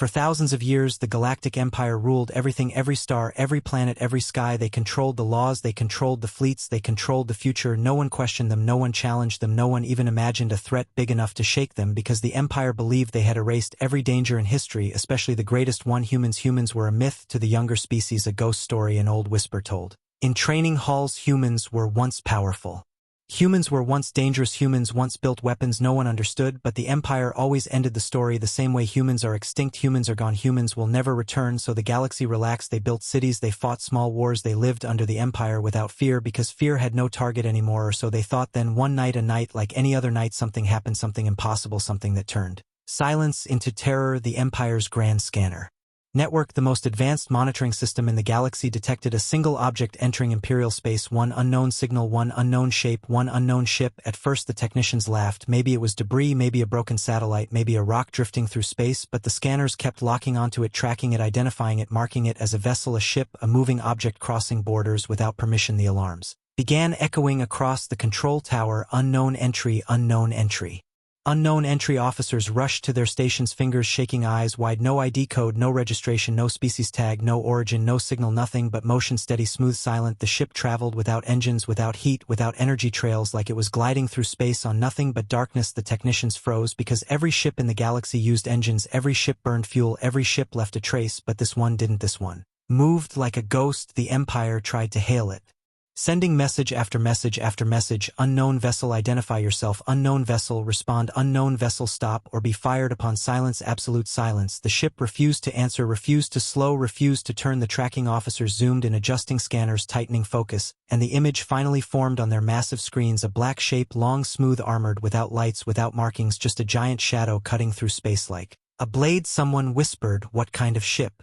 For thousands of years, the Galactic Empire ruled everything, every star, every planet, every sky. They controlled the laws, they controlled the fleets, they controlled the future. No one questioned them, no one challenged them, no one even imagined a threat big enough to shake them, because the Empire believed they had erased every danger in history, especially the greatest one. Humans were a myth to the younger species, a ghost story, an old whisper told. In training halls, humans were once powerful. Humans were once dangerous, humans once built weapons no one understood, but the Empire always ended the story the same way. Humans are extinct, humans are gone, humans will never return, so the galaxy relaxed. They built cities, they fought small wars, they lived under the Empire without fear, because fear had no target anymore, or so they thought. Then one night, a night like any other night, something happened, something impossible, something that turned silence into terror. The Empire's Grand Scanner Network, the most advanced monitoring system in the galaxy, detected a single object entering Imperial space. One unknown signal, one unknown shape, one unknown ship. At first the technicians laughed. Maybe it was debris, maybe a broken satellite, maybe a rock drifting through space, but the scanners kept locking onto it, tracking it, identifying it, marking it as a vessel, a ship, a moving object crossing borders without permission. The alarms began echoing across the control tower. Unknown entry, unknown entry. Unknown entry. Officers rushed to their stations, fingers shaking, eyes wide. No ID code, no registration, no species tag, no origin, no signal, nothing but motion, steady, smooth, silent. The ship traveled without engines, without heat, without energy trails, like it was gliding through space on nothing but darkness. The technicians froze, because every ship in the galaxy used engines, every ship burned fuel, every ship left a trace, but this one didn't. This one moved like a ghost. The Empire tried to hail it, sending message after message after message. Unknown vessel, identify yourself. Unknown vessel, respond. Unknown vessel, stop or be fired upon. Silence, absolute silence. The ship refused to answer, refused to slow, refused to turn. The tracking officers zoomed in, adjusting scanners, tightening focus, and the image finally formed on their massive screens. A black shape, long, smooth, armored, without lights, without markings, just a giant shadow cutting through space like a blade. Someone whispered, what kind of ship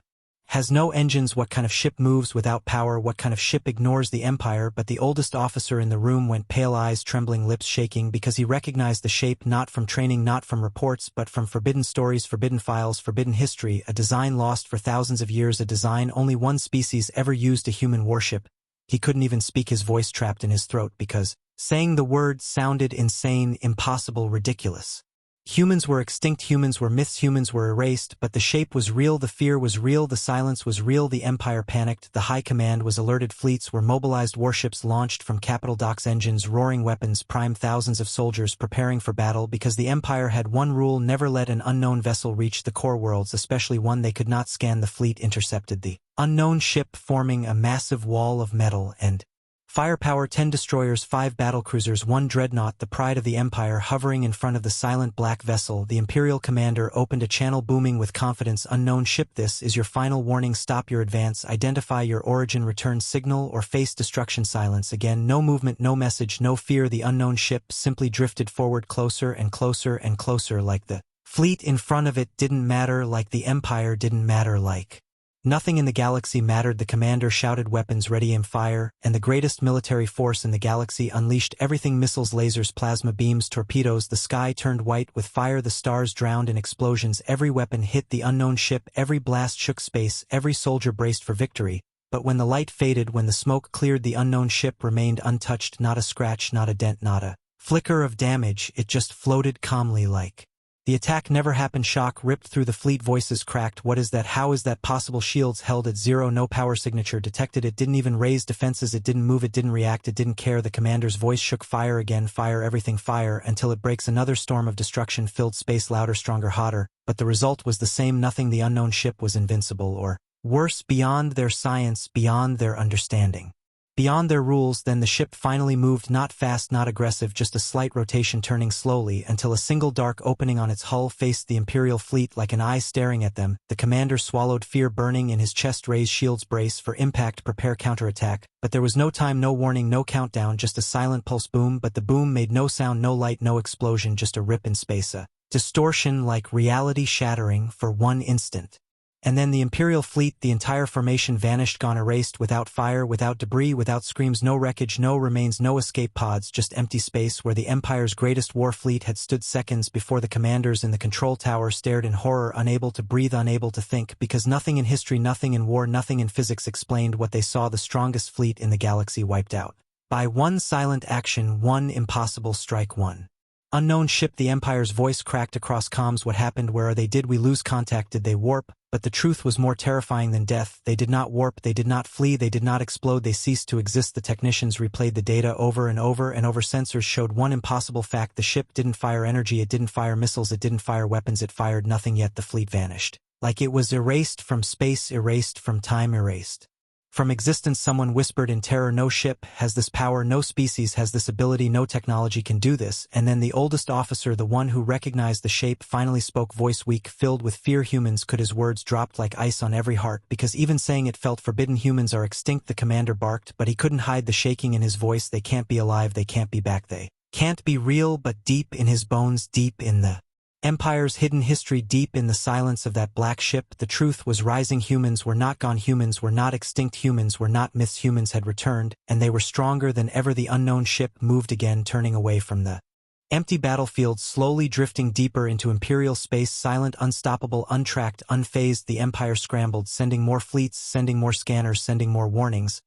has no engines? What kind of ship moves without power? What kind of ship ignores the Empire? But the oldest officer in the room went pale, eyes trembling, lips shaking, because he recognized the shape, not from training, not from reports, but from forbidden stories, forbidden files, forbidden history. A design lost for thousands of years, a design only one species ever used, a human warship. He couldn't even speak, his voice trapped in his throat, because saying the words sounded insane, impossible, ridiculous. Humans were extinct, humans were myths, humans were erased, but the shape was real, the fear was real, the silence was real. The Empire panicked, the high command was alerted, fleets were mobilized, warships launched from capital docks, engines roaring, weapons primed, thousands of soldiers preparing for battle, because the Empire had one rule: never let an unknown vessel reach the core worlds, especially one they could not scan. The fleet intercepted the unknown ship, forming a massive wall of metal and firepower. 10 destroyers, 5 battlecruisers, 1 dreadnought, the pride of the Empire, hovering in front of the silent black vessel. The Imperial commander opened a channel, booming with confidence, unknown ship, this is your final warning. Stop your advance, identify your origin, return signal, or face destruction. Silence again, no movement, no message, no fear. The unknown ship simply drifted forward, closer and closer and closer, like the fleet in front of it didn't matter, like the Empire didn't matter, like nothing in the galaxy mattered. The commander shouted, weapons ready, aim, fire, and the greatest military force in the galaxy unleashed everything: missiles, lasers, plasma beams, torpedoes. The sky turned white with fire, the stars drowned in explosions. Every weapon hit the unknown ship, every blast shook space, every soldier braced for victory. But when the light faded, when the smoke cleared, the unknown ship remained untouched, not a scratch, not a dent, not a flicker of damage. It just floated calmly, like the attack never happened. Shock ripped through the fleet, voices cracked. What is that? How is that possible? Shields held at zero, no power signature detected. It didn't even raise defenses, it didn't move, it didn't react, it didn't care. The commander's voice shook. Fire again, fire everything, fire until it breaks. Another storm of destruction filled space, louder, stronger, hotter, but the result was the same: nothing. The unknown ship was invincible, or worse, beyond their science, beyond their understanding, beyond their rules. Then the ship finally moved, not fast, not aggressive, just a slight rotation, turning slowly until a single dark opening on its hull faced the Imperial fleet like an eye staring at them. The commander swallowed, fear burning in his chest. Raise shields, brace for impact, prepare counterattack. But there was no time, no warning, no countdown, just a silent pulse boom. But the boom made no sound, no light, no explosion, just a rip in space, a distortion like reality shattering for one instant. And then the Imperial fleet, the entire formation, vanished, gone, erased, without fire, without debris, without screams, no wreckage, no remains, no escape pods, just empty space where the Empire's greatest war fleet had stood. Seconds before, the commanders in the control tower stared in horror, unable to breathe, unable to think, because nothing in history, nothing in war, nothing in physics explained what they saw: the strongest fleet in the galaxy wiped out by one silent action, one impossible strike, one Unknown ship. The Empire's voice cracked across comms. What happened? Where are they? Did we lose contact? Did they warp? But the truth was more terrifying than death. They did not warp, they did not flee, they did not explode, they ceased to exist. The technicians replayed the data over and over and over. Sensors showed one impossible fact: the ship didn't fire energy, it didn't fire missiles, it didn't fire weapons, it fired nothing. Yet the fleet vanished. Like it was erased from space, erased from time, erased from existence. Someone whispered in terror, no ship has this power, no species has this ability, no technology can do this. And then the oldest officer, the one who recognized the shape, finally spoke, voice weak, filled with fear. Humans could. His words dropped like ice on every heart, because even saying it felt forbidden. Humans are extinct, the commander barked, but he couldn't hide the shaking in his voice. They can't be alive, they can't be back, they can't be real. But deep in his bones, deep in the Empire's hidden history, deep in the silence of that black ship, the truth was rising. Humans were not gone, humans were not extinct, humans were not myths, humans had returned, and they were stronger than ever. The unknown ship moved again, turning away from the empty battlefield, slowly drifting deeper into Imperial space, silent, unstoppable, untracked, unfazed. The Empire scrambled, sending more fleets, sending more scanners, sending more warnings.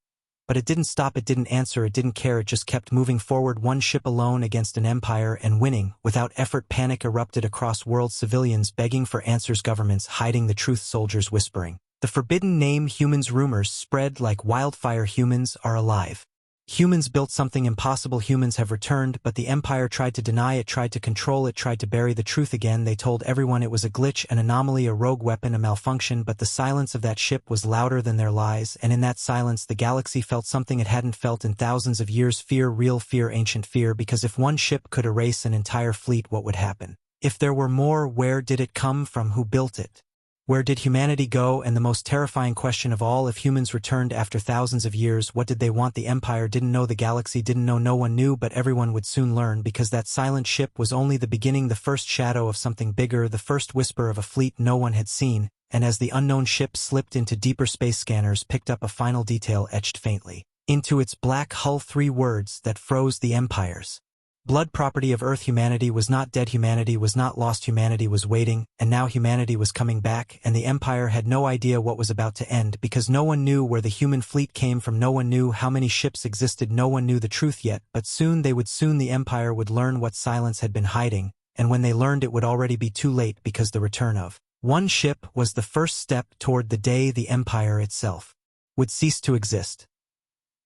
But it didn't stop, it didn't answer, it didn't care, it just kept moving forward, one ship alone against an empire, and winning. Without effort, panic erupted across worlds, civilians begging for answers, governments hiding the truth, soldiers whispering the forbidden name. Humans. Rumors spread like wildfire. Humans are alive. Humans built something impossible. Humans have returned, but the Empire tried to deny it, tried to control it, tried to bury the truth again. They told everyone it was a glitch, an anomaly, a rogue weapon, a malfunction, but the silence of that ship was louder than their lies, and in that silence the galaxy felt something it hadn't felt in thousands of years. Fear, real fear, ancient fear, because if one ship could erase an entire fleet, what would happen? If there were more, where did it come from? Who built it? Where did humanity go? And the most terrifying question of all, if humans returned after thousands of years, what did they want? The Empire didn't know, the galaxy didn't know, no one knew, but everyone would soon learn, because that silent ship was only the beginning, the first shadow of something bigger, the first whisper of a fleet no one had seen. And as the unknown ship slipped into deeper space, scanners picked up a final detail etched faintly into its black hull, 3 words that froze the Empire's blood: property of Earth. Humanity was not dead, humanity was not lost, humanity was waiting, and now humanity was coming back, and the Empire had no idea what was about to end, because no one knew where the human fleet came from, no one knew how many ships existed, no one knew the truth yet, but soon the Empire would learn what silence had been hiding, and when they learned it would already be too late, because the return of one ship was the first step toward the day the Empire itself would cease to exist.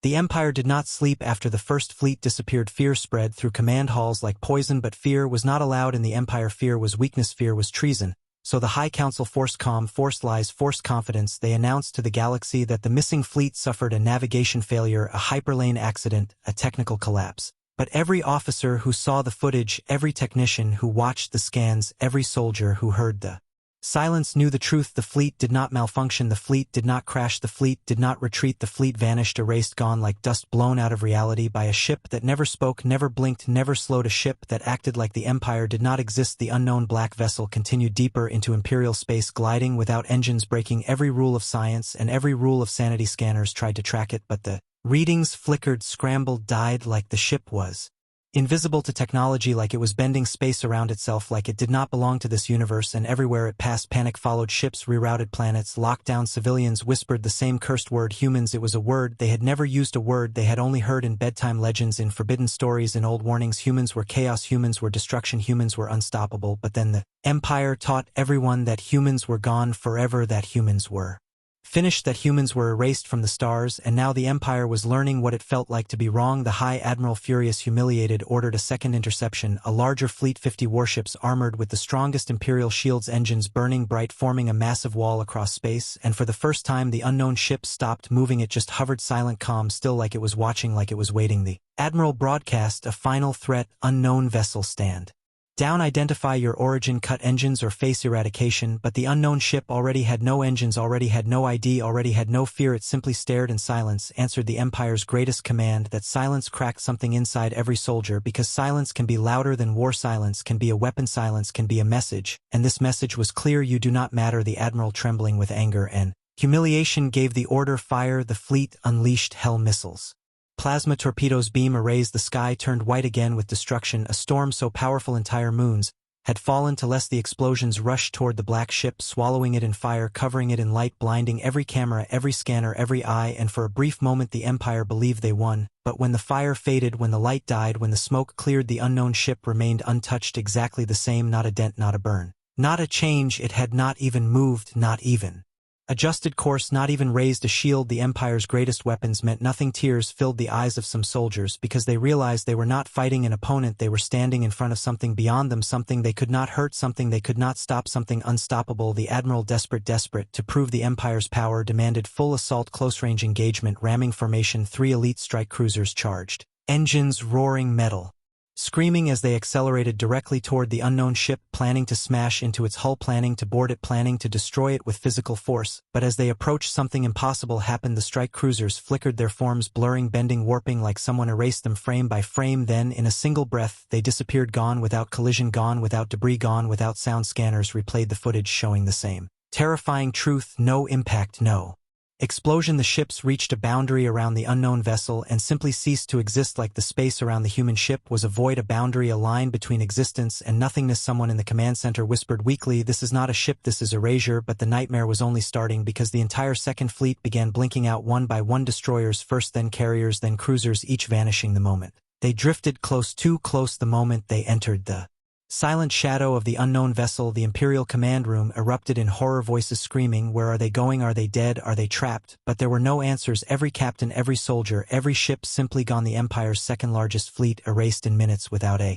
The Empire did not sleep after the first fleet disappeared. Fear spread through command halls like poison, but fear was not allowed in the Empire. Fear was weakness, fear was treason. So the High Council forced calm, forced lies, forced confidence. They announced to the galaxy that the missing fleet suffered a navigation failure, a hyperlane accident, a technical collapse. But every officer who saw the footage, every technician who watched the scans, every soldier who heard the silence knew the truth. The fleet did not malfunction, the fleet did not crash, the fleet did not retreat, the fleet vanished, erased, gone like dust blown out of reality by a ship that never spoke, never blinked, never slowed, a ship that acted like the Empire did not exist. The unknown black vessel continued deeper into Imperial space, gliding without engines, breaking every rule of science and every rule of sanity. Scanners tried to track it, but the readings flickered, scrambled, died, like the ship was invisible to technology, like it was bending space around itself, like it did not belong to this universe. And everywhere it passed, panic followed, ships rerouted, planets locked down, civilians whispered the same cursed word, humans. It was a word they had never used, a word they had only heard in bedtime legends, in forbidden stories, in old warnings. Humans were chaos, humans were destruction, humans were unstoppable. But then the Empire taught everyone that humans were gone forever, that humans were finished, that humans were erased from the stars, and now the Empire was learning what it felt like to be wrong. The High Admiral, furious, humiliated, ordered a second interception, a larger fleet, 50 warships armored with the strongest Imperial shields, engines burning bright, forming a massive wall across space, and for the first time the unknown ship stopped moving, it just hovered, silent, calm, still, like it was watching, like it was waiting. The Admiral broadcast a final threat: unknown vessel, stand down, identify your origin, cut engines or face eradication. But the unknown ship already had no engines, already had no ID, already had no fear. It simply stared, and silence answered the Empire's greatest command. That silence cracked something inside every soldier, because silence can be louder than war, silence can be a weapon, silence can be a message, and this message was clear: you do not matter. The Admiral, trembling with anger and humiliation, gave the order: fire. The fleet unleashed hell missiles. Plasma torpedoes, beam arrays, the sky turned white again with destruction, a storm so powerful entire moons, had fallen to less. The explosions rushed toward the black ship, swallowing it in fire, covering it in light, blinding every camera, every scanner, every eye, and for a brief moment the Empire believed they won. But when the fire faded, when the light died, when the smoke cleared, the unknown ship remained untouched, exactly the same, not a dent, not a burn. Not a change, it had not even moved, not even adjusted course, not even raised a shield. The Empire's greatest weapons meant nothing. Tears filled the eyes of some soldiers because they realized they were not fighting an opponent, they were standing in front of something beyond them, something they could not hurt, something they could not stop, something unstoppable. The Admiral, desperate to prove the Empire's power, demanded full assault, close-range engagement, ramming formation. 3 elite strike cruisers charged, engines roaring, metal screaming as they accelerated directly toward the unknown ship, planning to smash into its hull, planning to board it, planning to destroy it with physical force. But as they approached, something impossible happened. The strike cruisers flickered, their forms blurring, bending, warping like someone erased them frame by frame. Then, in a single breath, they disappeared, gone without collision, gone without debris, gone without sound. Scanners replayed the footage, showing the same terrifying truth: no impact, no explosion. The ships reached a boundary around the unknown vessel and simply ceased to exist, like the space around the human ship was a void, a boundary, a line between existence and nothingness. Someone in the command center whispered weakly, "This is not a ship, this is erasure." But the nightmare was only starting, because the entire Second Fleet began blinking out, one by one, destroyers first, then carriers, then cruisers, each vanishing the moment they drifted close, too close, the moment they entered the silent shadow of the unknown vessel. The Imperial command room erupted in horror, voices screaming, "Where are they going? Are they dead? Are they trapped?" But there were no answers. Every captain, every soldier, every ship simply gone. The Empire's second-largest fleet erased in minutes, without a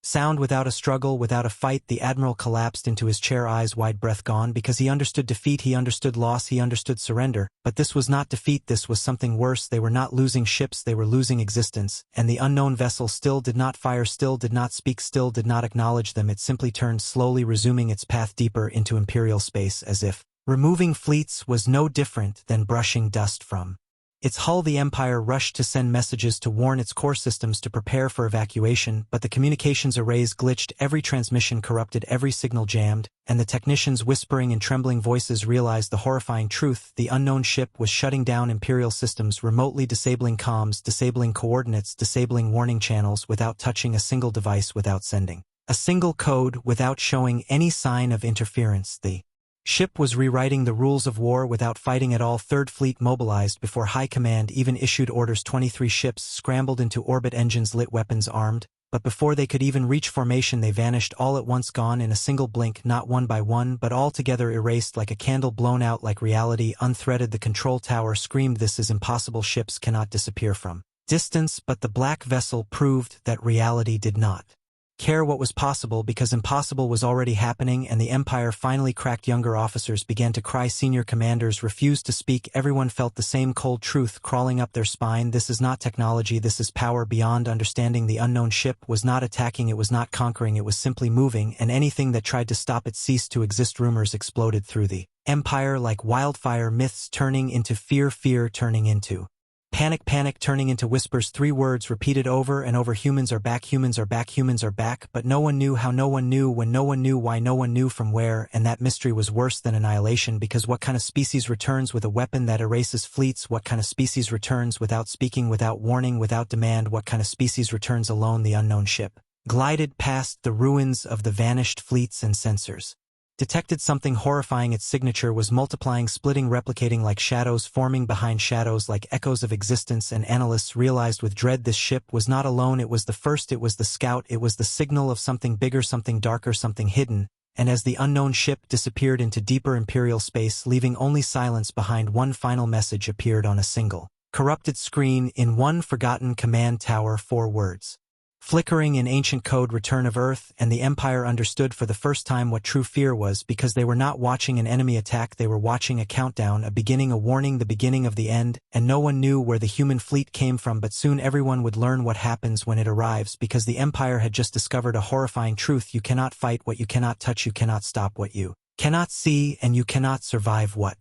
sound, without a struggle, without a fight. The Admiral collapsed into his chair, eyes wide, breath gone, because he understood defeat, he understood loss, he understood surrender. But this was not defeat, this was something worse. They were not losing ships, they were losing existence. And the unknown vessel still did not fire, still did not speak, still did not acknowledge them. It simply turned, slowly resuming its path deeper into Imperial space, as if removing fleets was no different than brushing dust from its hull. The Empire rushed to send messages to warn its core systems to prepare for evacuation, but the communications arrays glitched, every transmission corrupted, every signal jammed, and the technicians, whispering in trembling voices, realized the horrifying truth: the unknown ship was shutting down Imperial systems, remotely disabling comms, disabling coordinates, disabling warning channels, without touching a single device, without sending a single code, without showing any sign of interference. The ship was rewriting the rules of war without fighting at all. Third Fleet mobilized before High Command even issued orders. 23 ships scrambled into orbit, engines lit, weapons armed, but before they could even reach formation they vanished all at once, gone in a single blink, not one by one, but all together, erased like a candle blown out, like reality unthreaded. The control tower screamed, "This is impossible, ships cannot disappear from distance." But the black vessel proved that reality did not care what was possible, because impossible was already happening, and the Empire finally cracked. Younger officers began to cry, senior commanders refused to speak. Everyone felt the same cold truth crawling up their spine: this is not technology, this is power beyond understanding. The unknown ship was not attacking, it was not conquering, it was simply moving, and anything that tried to stop it ceased to exist. Rumors exploded through the Empire like wildfire, myths turning into fear, fear turning into panic, panic turning into whispers. 3 words repeated over and over: humans are back, humans are back, humans are back. But no one knew how, no one knew when, no one knew why, no one knew from where. And that mystery was worse than annihilation, because what kind of species returns with a weapon that erases fleets? What kind of species returns without speaking, without warning, without demand? What kind of species returns alone? The unknown ship glided past the ruins of the vanished fleets, and sensors detected something horrifying. Its signature was multiplying, splitting, replicating like shadows, forming behind shadows like echoes of existence. And analysts realized with dread this ship was not alone, it was the first, it was the scout, it was the signal of something bigger, something darker, something hidden. And as the unknown ship disappeared into deeper Imperial space, leaving only silence behind, one final message appeared on a single corrupted screen in one forgotten command tower: 4 words flickering in ancient code: return of Earth. And the Empire understood for the first time what true fear was, because they were not watching an enemy attack, they were watching a countdown, a beginning, a warning, the beginning of the end. And no one knew where the human fleet came from, but soon everyone would learn what happens when it arrives, because the Empire had just discovered a horrifying truth: you cannot fight what you cannot touch, you cannot stop what you cannot see, and you cannot survive what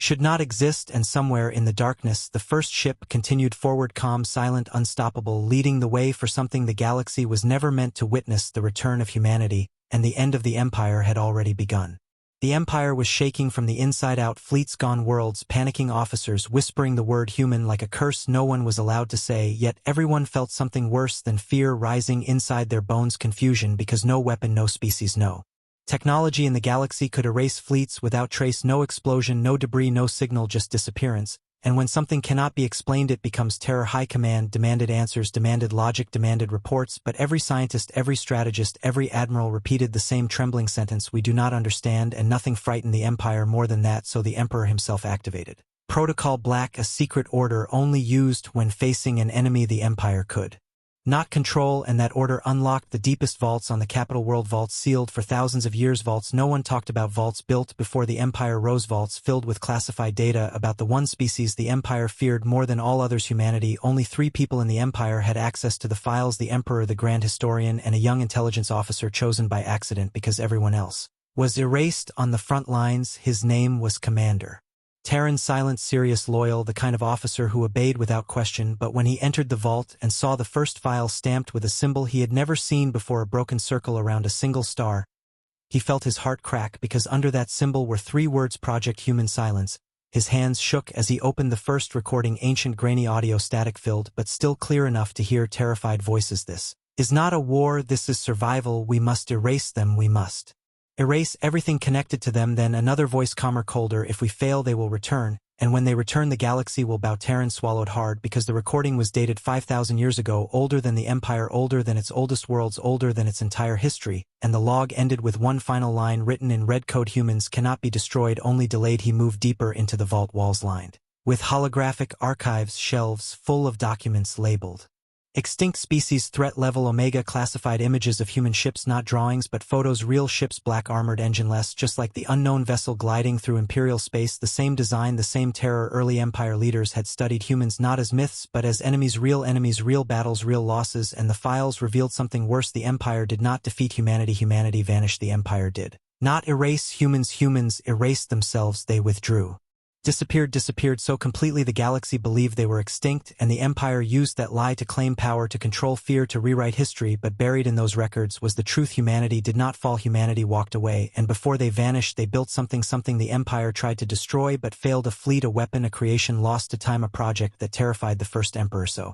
should not exist. And somewhere in the darkness, the first ship continued forward, calm, silent, unstoppable, leading the way for something the galaxy was never meant to witness: the return of humanity. And the end of the Empire had already begun. The Empire was shaking from the inside out, fleets gone worlds, panicking officers whispering the word human like a curse no one was allowed to say, yet everyone felt something worse than fear rising inside their bones, confusion, because no weapon, no species, no technology in the galaxy could erase fleets without trace, no explosion, no debris, no signal, just disappearance. And when something cannot be explained, it becomes terror. High command demanded answers, demanded logic, demanded reports, but every scientist, every strategist, every admiral repeated the same trembling sentence: we do not understand, and nothing frightened the Empire more than that, so the Emperor himself activated Protocol Black, a secret order only used when facing an enemy the Empire could not control, and that order unlocked the deepest vaults on the capital world, vaults sealed for thousands of years, vaults no one talked about, vaults built before the Empire rose, vaults filled with classified data about the one species the Empire feared more than all others, humanity. Only 3 people in the Empire had access to the files: the Emperor, the Grand Historian, and a young intelligence officer chosen by accident because everyone else was erased on the front lines. His name was Commander Terran, silent, serious, loyal, the kind of officer who obeyed without question. But when he entered the vault and saw the first file stamped with a symbol he had never seen before, a broken circle around a single star, he felt his heart crack, because under that symbol were 3 words: Project Human. Silence. His hands shook as he opened the first recording, ancient, grainy audio, static-filled, but still clear enough to hear terrified voices. This is not a war, this is survival. We must erase them, we must erase everything connected to them. Then another voice, calmer, colder: if we fail, they will return, and when they return, the galaxy will bow. Terran swallowed hard, because the recording was dated 5,000 years ago, older than the Empire, older than its oldest worlds, older than its entire history, and the log ended with one final line written in red code: humans cannot be destroyed, only delayed. He moved deeper into the vault, walls lined with holographic archives, shelves full of documents labeled extinct species, threat level, Omega, classified images of human ships, not drawings but photos, real ships, black armored, engineless, just like the unknown vessel gliding through imperial space, the same design, the same terror. Early Empire leaders had studied humans not as myths but as enemies, real battles, real losses, and the files revealed something worse: the Empire did not defeat humanity, humanity vanished. The Empire did not erase humans, humans erased themselves, they withdrew. Disappeared so completely the galaxy believed they were extinct, and the Empire used that lie to claim power, to control fear, to rewrite history. But buried in those records was the truth: humanity did not fall, humanity walked away, and before they vanished they built something the Empire tried to destroy but failed: a fleet, a weapon, a creation lost to time, a project that terrified the first Emperor so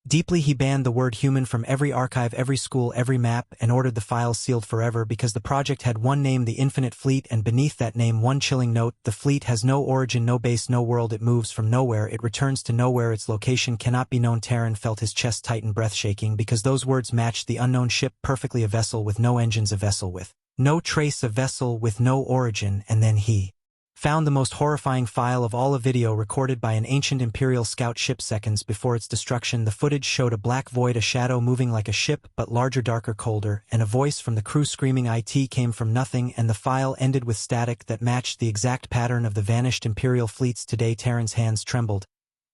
deeply he banned the word human from every archive, every school, every map, and ordered the files sealed forever, because the project had one name: the Infinite Fleet, and beneath that name one chilling note: the fleet has no origin, no base, no world, it moves from nowhere, it returns to nowhere, its location cannot be known. Terran felt his chest tighten, breath shaking, because those words matched the unknown ship perfectly: a vessel with no engines, a vessel with no trace, a vessel with no origin. And then he found the most horrifying file of all, a video recorded by an ancient Imperial scout ship seconds before its destruction. The footage showed a black void, a shadow moving like a ship, but larger, darker, colder, and a voice from the crew screaming. It came from nothing, and the file ended with static that matched the exact pattern of the vanished Imperial fleets. Today Terran's hands trembled.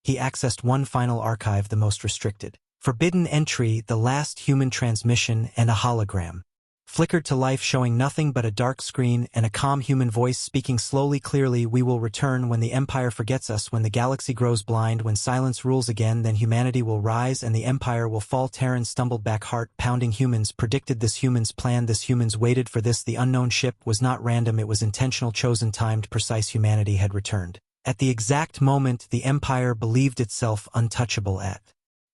He accessed one final archive, the most restricted. Forbidden entry, the last human transmission, and a hologram flickered to life, showing nothing but a dark screen and a calm human voice speaking slowly, clearly: we will return when the Empire forgets us, when the galaxy grows blind, when silence rules again, then humanity will rise and the Empire will fall. Terran stumbled back, heart pounding. Humans predicted this, humans planned this, humans waited for this. The unknown ship was not random, it was intentional, chosen, timed, precise. Humanity had returned at the exact moment the Empire believed itself untouchable, at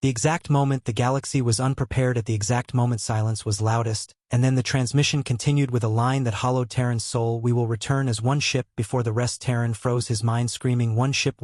the exact moment the galaxy was unprepared, at the exact moment silence was loudest. And then the transmission continued with a line that hollowed Terran's soul: we will return as one ship before the rest. Terran froze, his mind screaming. One ship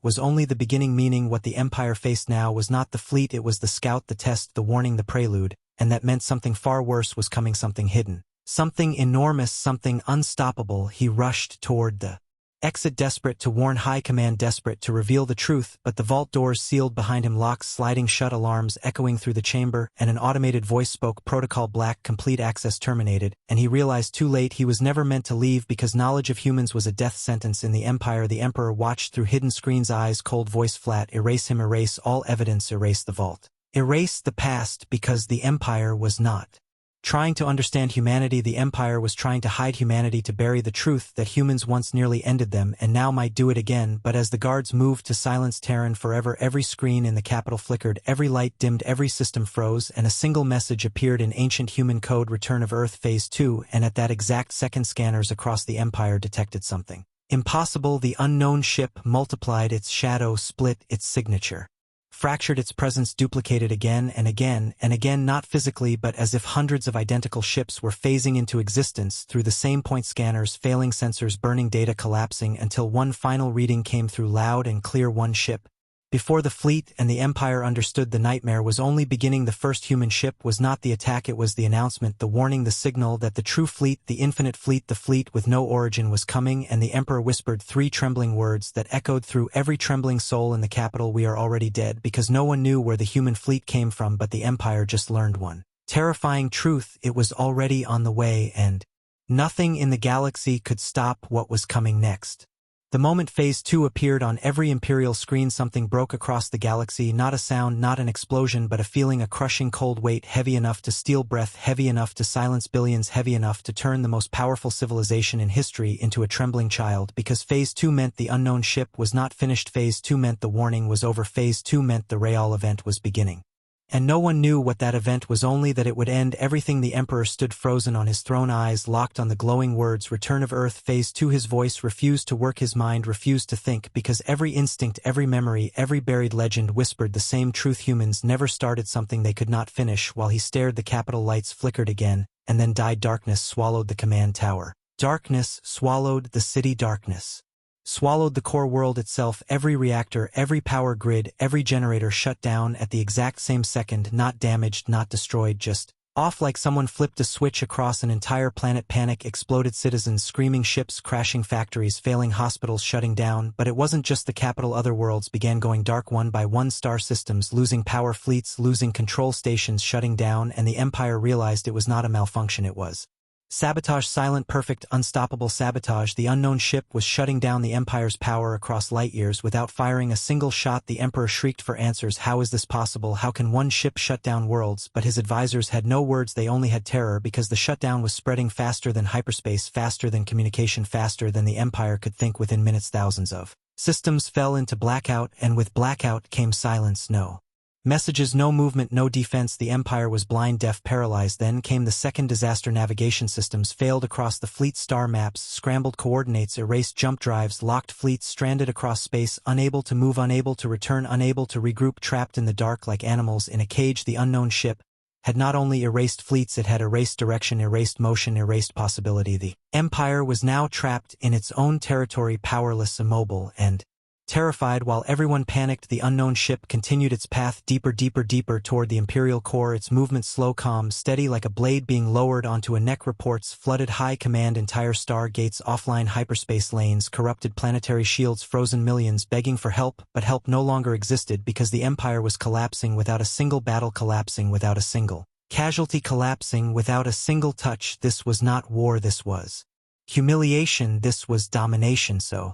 was only the beginning, meaning what the Empire faced now was not the fleet, it was the scout, the test, the warning, the prelude, and that meant something far worse was coming, something hidden, something enormous, something unstoppable. He rushed toward the exit, desperate to warn High Command, desperate to reveal the truth, but the vault doors sealed behind him, locks sliding shut, alarms echoing through the chamber, and an automated voice spoke: Protocol Black, complete access terminated. And he realized too late he was never meant to leave, because knowledge of humans was a death sentence in the Empire. The Emperor watched through hidden screens, eyes cold, voice flat: erase him, erase all evidence, erase the vault, erase the past, because the Empire was not Trying to understand humanity, the Empire was trying to hide humanity, to bury the truth that humans once nearly ended them and now might do it again. But as the guards moved to silence Terran forever, every screen in the capital flickered, every light dimmed, every system froze, and a single message appeared in ancient human code: Return of Earth Phase 2, and at that exact second scanners across the Empire detected something impossible. The unknown ship multiplied, its shadow split, its signature fractured, its presence duplicated again and again and again, not physically but as if hundreds of identical ships were phasing into existence through the same point: scanners failing, sensors burning, data collapsing, until one final reading came through loud and clear: one ship. Before the fleet and the Empire understood, the nightmare was only beginning. The first human ship was not the attack, it was the announcement, the warning, the signal that the true fleet, the infinite fleet, the fleet with no origin, was coming. And the Emperor whispered three trembling words that echoed through every trembling soul in the capital: we are already dead. Because no one knew where the human fleet came from, but the Empire just learned one terrifying truth: it was already on the way, and nothing in the galaxy could stop what was coming next. The moment Phase 2 appeared on every Imperial screen, something broke across the galaxy. Not a sound, not an explosion, but a feeling, a crushing cold weight, heavy enough to steal breath, heavy enough to silence billions, heavy enough to turn the most powerful civilization in history into a trembling child. Because Phase 2 meant the unknown ship was not finished. Phase 2 meant the warning was over. Phase 2 meant the Real event was beginning. And no one knew what that event was, only that it would end everything. The Emperor stood frozen on his throne, eyes locked on the glowing words: Return of Earth Phase 2. His voice refused to work, his mind refused to think, because every instinct, every memory, every buried legend whispered the same truth: humans never started something they could not finish. While he stared, the capital lights flickered again, and then died. Darkness swallowed the command tower. Darkness swallowed the city. Darkness swallowed the core world itself. Every reactor, every power grid, every generator shut down at the exact same second, not damaged, not destroyed, just off, like someone flipped a switch across an entire planet. Panic exploded, citizens screaming, ships crashing, factories failing, hospitals shutting down. But it wasn't just the capital. Other worlds began going dark one by one: star systems losing power, fleets losing control, stations shutting down. And the Empire realized it was not a malfunction, it was sabotage. Silent, perfect, unstoppable sabotage. The unknown ship was shutting down the Empire's power across light years without firing a single shot. The Emperor shrieked for answers. How is this possible? How can one ship shut down worlds? But his advisors had no words, they only had terror, because the shutdown was spreading faster than hyperspace, faster than communication, faster than the Empire could think. Within minutes, thousands of systems fell into blackout, and with blackout came silence. No messages, no movement, no defense. The Empire was blind, deaf, paralyzed. Then came the second disaster. Navigation systems failed across the fleet, star maps scrambled, coordinates erased, jump drives locked, fleets stranded across space, unable to move, unable to return, unable to regroup, trapped in the dark like animals in a cage. The unknown ship had not only erased fleets, it had erased direction, erased motion, erased possibility. The Empire was now trapped in its own territory, powerless, immobile, and terrified. While everyone panicked, the unknown ship continued its path, deeper, deeper, deeper toward the Imperial core, its movement slow, calm, steady, like a blade being lowered onto a neck. Reports flooded high command, entire star gates offline, hyperspace lanes corrupted, planetary shields frozen, millions begging for help, but help no longer existed because the Empire was collapsing without a single battle, collapsing without a single casualty, collapsing without a single touch. This was not war, this was humiliation, this was domination. So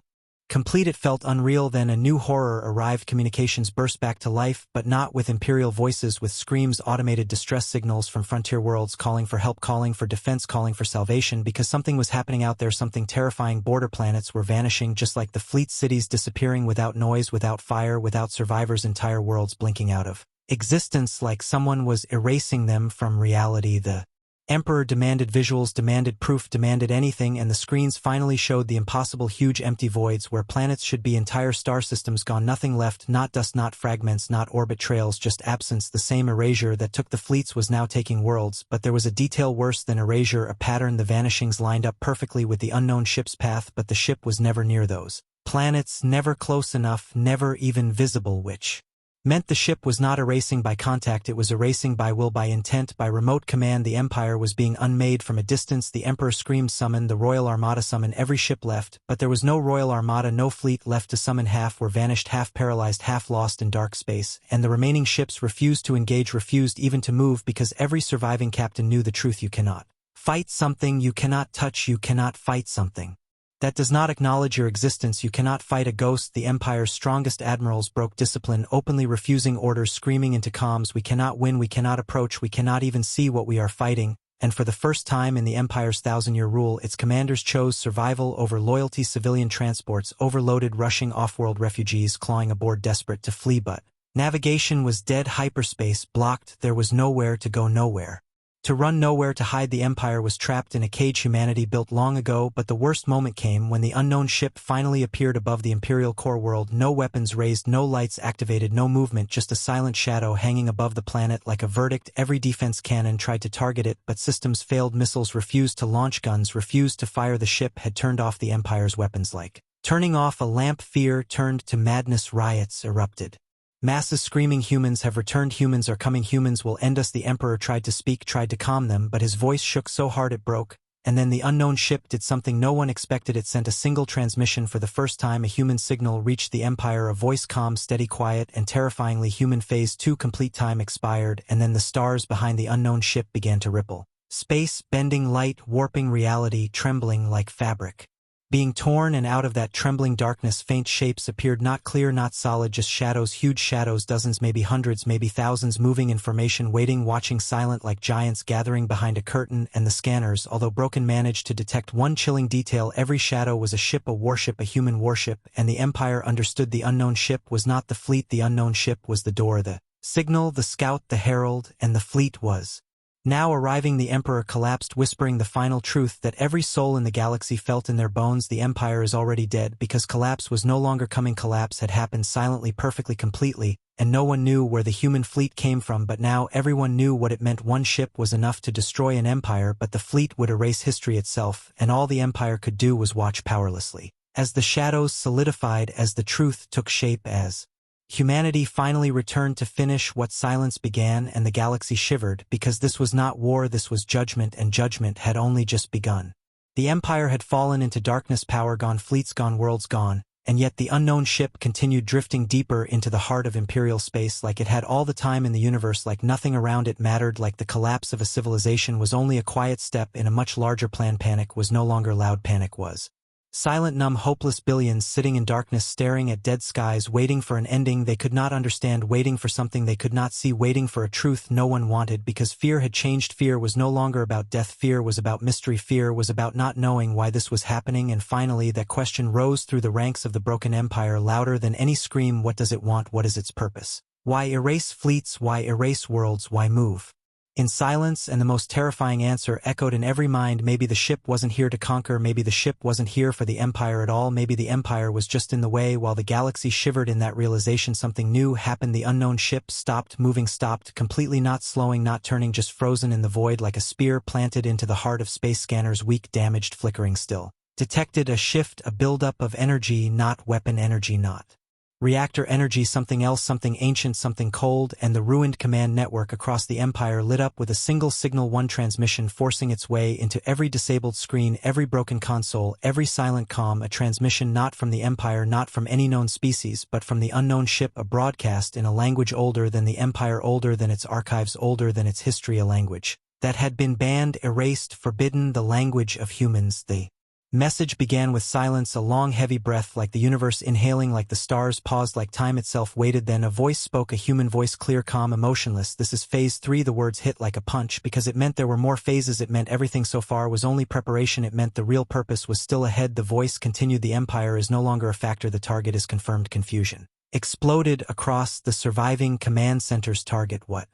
complete it felt unreal. Then a new horror arrived. Communications burst back to life, but not with Imperial voices, with screams, automated distress signals from frontier worlds calling for help, calling for defense, calling for salvation, because something was happening out there, something terrifying. Border planets were vanishing just like the fleet, cities disappearing without noise, without fire, without survivors, entire worlds blinking out of existence like someone was erasing them from reality. The Emperor demanded visuals, demanded proof, demanded anything, and the screens finally showed the impossible: huge empty voids where planets should be, entire star systems gone, nothing left, not dust, not fragments, not orbit trails, just absence. The same erasure that took the fleets was now taking worlds, but there was a detail worse than erasure, a pattern. The vanishings lined up perfectly with the unknown ship's path, but the ship was never near those planets, never close enough, never even visible, which meant the ship was not erasing by contact, it was erasing by will, by intent, by remote command. The Empire was being unmade from a distance. The Emperor screamed, summon the Royal Armada, summon. Every ship left, but there was no Royal Armada, no fleet left to summon. Half were vanished, half paralyzed, half lost in dark space, and the remaining ships refused to engage, refused even to move, because every surviving captain knew the truth: you cannot fight something you cannot touch, you cannot fight something that does not acknowledge your existence, you cannot fight a ghost. The Empire's strongest admirals broke discipline, openly refusing orders, screaming into comms, we cannot win, we cannot approach, we cannot even see what we are fighting. and for the first time in the Empire's thousand-year rule, its commanders chose survival over loyalty. Civilian transports overloaded, rushing off-world refugees clawing aboard desperate to flee, but navigation was dead, hyperspace blocked, there was nowhere to go, nowhere to run, nowhere to hide. The Empire was trapped in a cage humanity built long ago, but the worst moment came when the unknown ship finally appeared above the Imperial core world. No weapons raised, no lights activated, no movement, just a silent shadow hanging above the planet like a verdict. Every defense cannon tried to target it, but systems failed. Missiles refused to launch, guns refused to fire. The ship had turned off the Empire's weapons like turning off a lamp. Fear turned to madness, riots erupted. Masses screaming, humans have returned, humans are coming, humans will end us. The Emperor tried to speak, tried to calm them, but his voice shook so hard it broke. And then the unknown ship did something no one expected. It sent a single transmission. For the first time, a human signal reached the Empire, a voice calm, steady, quiet, and terrifyingly human. Phase 2 complete. Time expired, and then the stars behind the unknown ship began to ripple. Space, bending, light, warping, reality, trembling like fabric being torn, and out of that trembling darkness faint shapes appeared, not clear, not solid, just shadows, huge shadows, dozens, maybe hundreds, maybe thousands, moving in formation, waiting, watching, silent like giants gathering behind a curtain. And the scanners, although broken, managed to detect one chilling detail. Every shadow was a ship, a warship, a human warship, and the Empire understood the unknown ship was not the fleet. The unknown ship was the door, the signal, the scout, the herald, and the fleet was now arriving. The Emperor collapsed, whispering the final truth that every soul in the galaxy felt in their bones. The Empire is already dead, because collapse was no longer coming. Collapse had happened silently, perfectly, completely, and no one knew where the human fleet came from, but now everyone knew what it meant. One ship was enough to destroy an empire, but the fleet would erase history itself, and all the Empire could do was watch powerlessly as the shadows solidified, as the truth took shape, as humanity finally returned to finish what silence began. And the galaxy shivered, because this was not war, this was judgment, and judgment had only just begun. The Empire had fallen into darkness, power gone, fleets gone, worlds gone, and yet the unknown ship continued drifting deeper into the heart of Imperial space, like it had all the time in the universe, like nothing around it mattered, like the collapse of a civilization was only a quiet step in a much larger plan. Panic was no longer loud, panic was silent, numb, hopeless. Billions sitting in darkness, staring at dead skies, waiting for an ending they could not understand, waiting for something they could not see, waiting for a truth no one wanted, because fear had changed. Fear was no longer about death, fear was about mystery, fear was about not knowing why this was happening. And finally that question rose through the ranks of the broken Empire, louder than any scream. What does it want? What is its purpose? Why erase fleets? Why erase worlds? Why move in silence? And the most terrifying answer echoed in every mind. Maybe the ship wasn't here to conquer, maybe the ship wasn't here for the Empire at all, maybe the Empire was just in the way. While the galaxy shivered in that realization, something new happened. The unknown ship stopped moving, stopped completely, not slowing, not turning, just frozen in the void like a spear planted into the heart of space. Scanners, weak, damaged, flickering, still detected a shift, a buildup of energy, not weapon energy, not reactor energy, something else, something ancient, something cold. And the ruined command network across the Empire lit up with a single signal, one transmission forcing its way into every disabled screen, every broken console, every silent comm, a transmission not from the Empire, not from any known species, but from the unknown ship, a broadcast in a language older than the Empire, older than its archives, older than its history, a language that had been banned, erased, forbidden, the language of humans. The message began with silence, a long heavy breath, like the universe inhaling, like the stars paused, like time itself waited. Then a voice spoke, a human voice, clear, calm, emotionless. This is phase 3. The words hit like a punch, because it meant there were more phases. It meant everything so far was only preparation. It meant the real purpose was still ahead. The voice continued, the Empire is no longer a factor, the target is confirmed. Confusion exploded across the surviving command centers. Target what?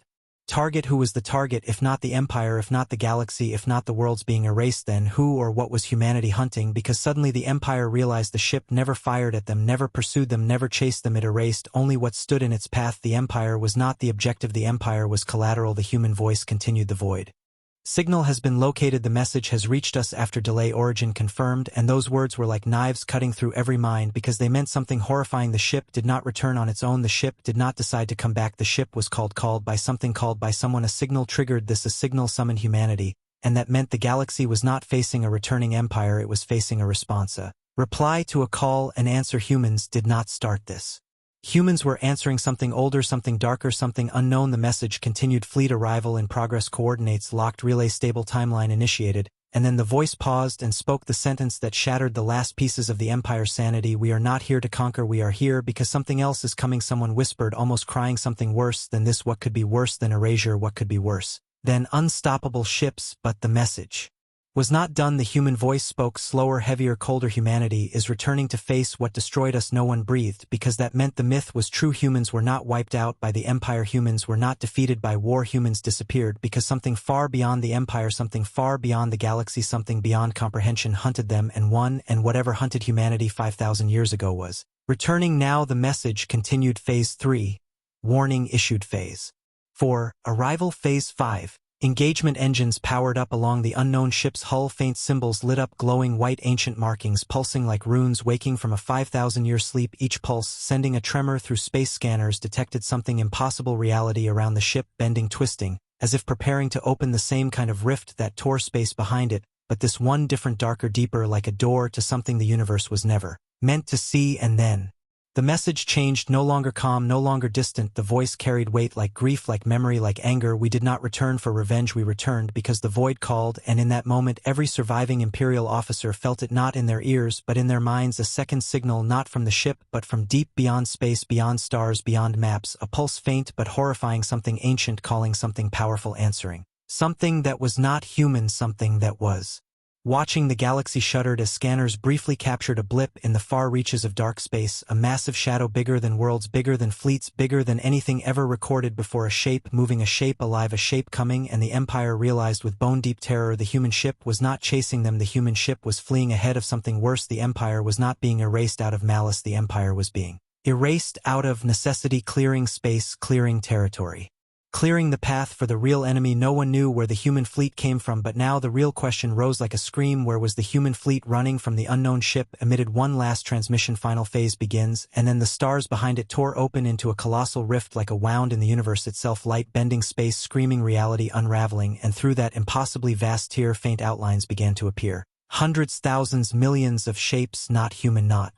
Target who was the target? If not the Empire, if not the galaxy, if not the worlds being erased, then who or what was humanity hunting? Because suddenly the Empire realized the ship never fired at them, never pursued them, never chased them. It erased only what stood in its path. The Empire was not the objective, the Empire was collateral. The human voice continued, the void signal has been located, the message has reached us after delay, origin confirmed. And those words were like knives cutting through every mind, because they meant something horrifying. The ship did not return on its own, the ship did not decide to come back, the ship was called by something, called by someone. A signal triggered this, a signal summoned humanity, and that meant the galaxy was not facing a returning Empire, it was facing a response, a reply to a call, an answer. Humans did not start this. Humans were answering something older, something darker, something unknown. The message continued, fleet arrival in progress, coordinates locked, relay stable, timeline initiated. And then the voice paused and spoke the sentence that shattered the last pieces of the Empire's sanity. We are not here to conquer, we are here because something else is coming. Someone whispered, almost crying, something worse than this. What could be worse than erasure? What could be worse Then unstoppable ships, but the message was not done. The human voice spoke. Slower, heavier, colder. Humanity is returning to face what destroyed us. No one breathed, because that meant the myth was true. Humans were not wiped out by the Empire. Humans were not defeated by war. Humans disappeared because something far beyond the Empire, something far beyond the galaxy, something beyond comprehension hunted them and won, and whatever hunted humanity 5,000 years ago was returning now. The message continued. Phase 3. Warning issued. Phase 4. Arrival. Phase 5. Engagement. Engines powered up along the unknown ship's hull. Faint symbols lit up, glowing white, ancient markings pulsing like runes waking from a 5,000-year sleep. Each pulse sending a tremor through space. Scanners detected something impossible. Reality around the ship bending, twisting, as if preparing to open. The same kind of rift that tore space behind it, but this one different, darker, deeper, like a door to something the universe was never meant to see. And then the message changed. No longer calm, no longer distant. The voice carried weight, like grief, like memory, like anger. We did not return for revenge. We returned because the void called, and in that moment every surviving Imperial officer felt it, not in their ears but in their minds. A second signal, not from the ship but from deep beyond space, beyond stars, beyond maps. A pulse, faint but horrifying, something ancient calling, something powerful answering. Something that was not human, something that was watching. The galaxy shuddered as scanners briefly captured a blip in the far reaches of dark space, a massive shadow bigger than worlds, bigger than fleets, bigger than anything ever recorded before. A shape moving, a shape alive, a shape coming, and the Empire realized with bone-deep terror the human ship was not chasing them. The human ship was fleeing ahead of something worse. The Empire was not being erased out of malice. The Empire was being erased out of necessity, clearing space, clearing territory, clearing the path for the real enemy. No one knew where the human fleet came from, but now the real question rose like a scream. Where was the human fleet running from? The unknown ship emitted one last transmission. Final phase begins, and then the stars behind it tore open into a colossal rift like a wound in the universe itself. Light bending space, screaming, reality unraveling, and through that impossibly vast tier faint outlines began to appear. Hundreds, thousands, millions of shapes, not human, not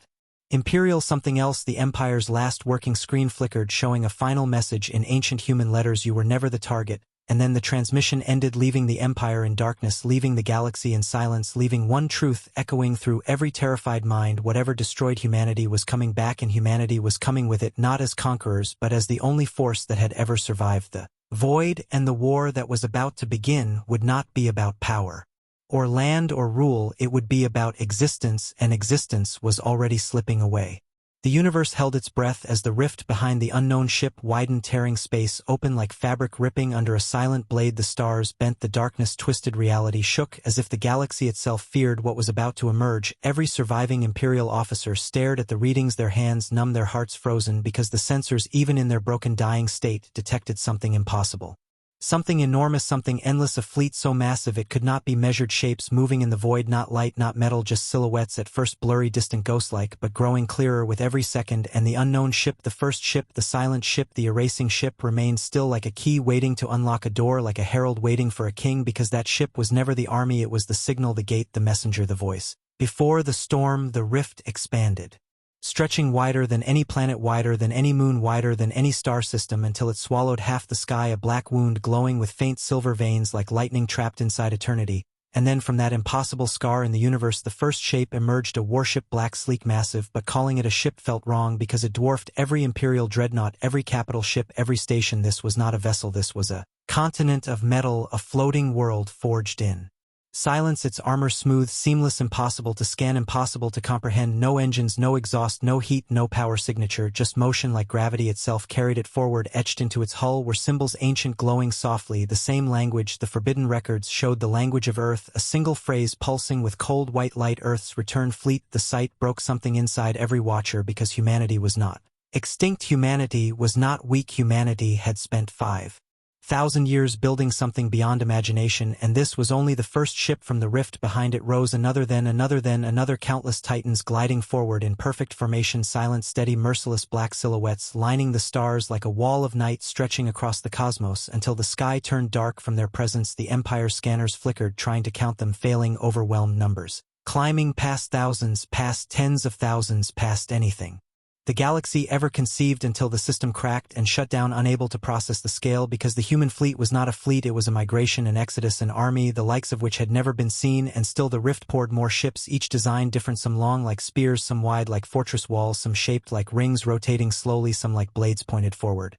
Imperial, something else. The Empire's last working screen flickered, showing a final message in ancient human letters: you were never the target. And then the transmission ended, leaving the Empire in darkness, leaving the galaxy in silence, leaving one truth echoing through every terrified mind: whatever destroyed humanity was coming back, and humanity was coming with it, not as conquerors but as the only force that had ever survived the void. And the war that was about to begin would not be about power or land or rule. It would be about existence, and existence was already slipping away. The universe held its breath as the rift behind the unknown ship widened, tearing space open like fabric, ripping under a silent blade. The stars bent, the darkness twisted, reality shook as if the galaxy itself feared what was about to emerge. Every surviving Imperial officer stared at the readings, their hands numb, their hearts frozen, because the sensors, even in their broken, dying state, detected something impossible. Something enormous, something endless, a fleet so massive it could not be measured, shapes moving in the void, not light, not metal, just silhouettes, at first blurry, distant, ghost-like, but growing clearer with every second. And the unknown ship, the first ship, the silent ship, the erasing ship, remained still like a key waiting to unlock a door, like a herald waiting for a king, because that ship was never the army, it was the signal, the gate, the messenger, the voice. Before the storm, the rift expanded, stretching wider than any planet, wider than any moon, wider than any star system, until it swallowed half the sky, a black wound glowing with faint silver veins like lightning trapped inside eternity. And then from that impossible scar in the universe the first shape emerged, a warship, black, sleek, massive, but calling it a ship felt wrong because it dwarfed every Imperial dreadnought, every capital ship, every station. This was not a vessel, this was a continent of metal, a floating world forged in silence, its armor smooth, seamless, impossible to scan, impossible to comprehend. No engines, no exhaust, no heat, no power signature, just motion like gravity itself carried it forward. Etched into its hull were symbols, ancient, glowing softly, the same language the forbidden records showed, the language of Earth, a single phrase pulsing with cold white light: Earth's return fleet. The sight broke something inside every watcher, because humanity was not extinct, humanity was not weak, humanity had spent 5,000 years building something beyond imagination, and this was only the first ship. From the rift behind it rose another, then another, then another, countless titans gliding forward in perfect formation, silent, steady, merciless, black silhouettes lining the stars like a wall of night stretching across the cosmos until the sky turned dark from their presence. The Empire scanners flickered, trying to count them, failing, overwhelmed, numbers climbing past thousands, past tens of thousands, past anything the galaxy ever conceived, until the system cracked and shut down, unable to process the scale, because the human fleet was not a fleet, it was a migration, an exodus, an army, the likes of which had never been seen. And still the rift poured more ships, each design different, some long like spears, some wide like fortress walls, some shaped like rings rotating slowly, some like blades pointed forward.